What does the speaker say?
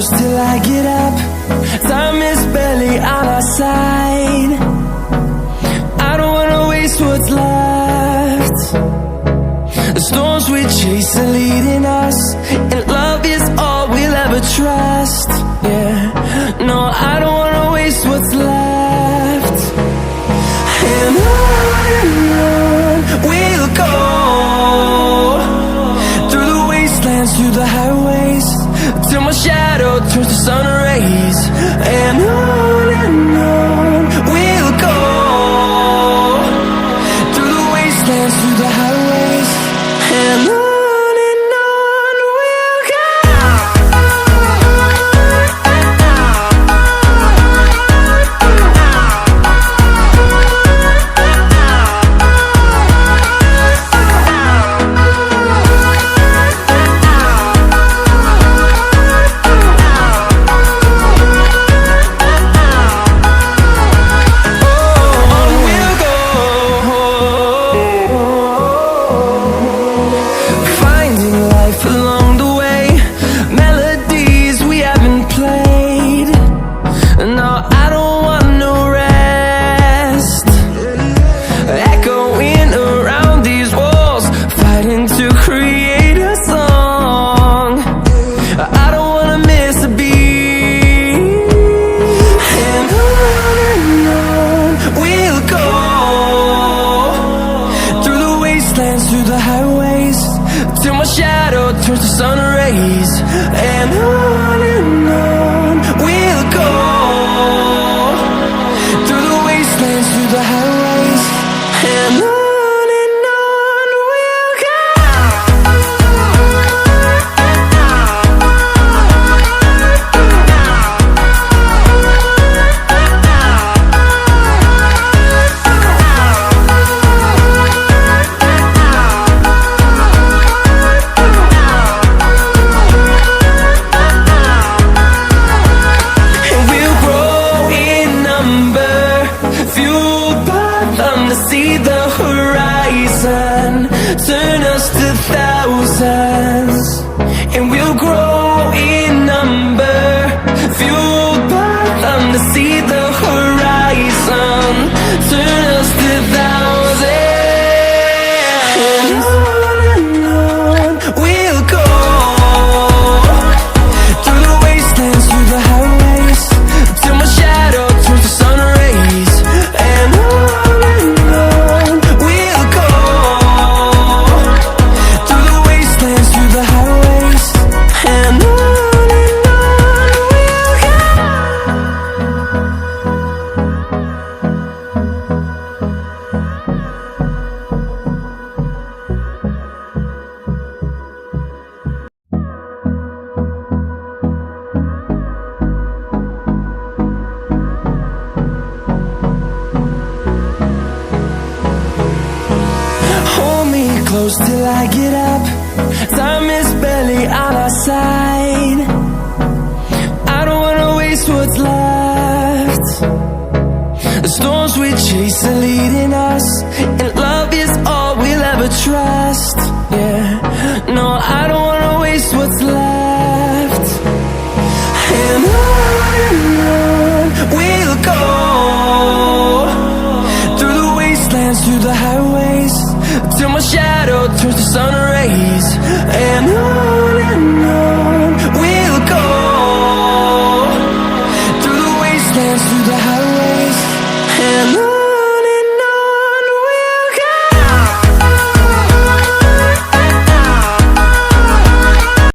close till I get up. Time is barely on our side. I don't wanna waste what's left. The storms we chase are leading us, and love is all we'll ever trust. Yeah, no, I don't wanna waste what's left. And on we'll go, through the wastelands, through the highways, till my shadow turns to sun rays. And on we'll go, through the wastelands, through the highways, and on we'll go. Through the highways, till my shadow turns to sun rays. And on we'll go, through the wastelands, through the highways, and on we'll go. To see the horizon turn us to thousands, and we'll grow in number, fueled by them. To see the horizon turn us to thousands, and on we'll go, through the wastelands, through the highways, till my shadow turns to sun rays. And close till I get up. Time is barely on our side. I don't wanna waste what's left. The storms we chase are leading us, and love is all we'll ever trust. Yeah, no, I don't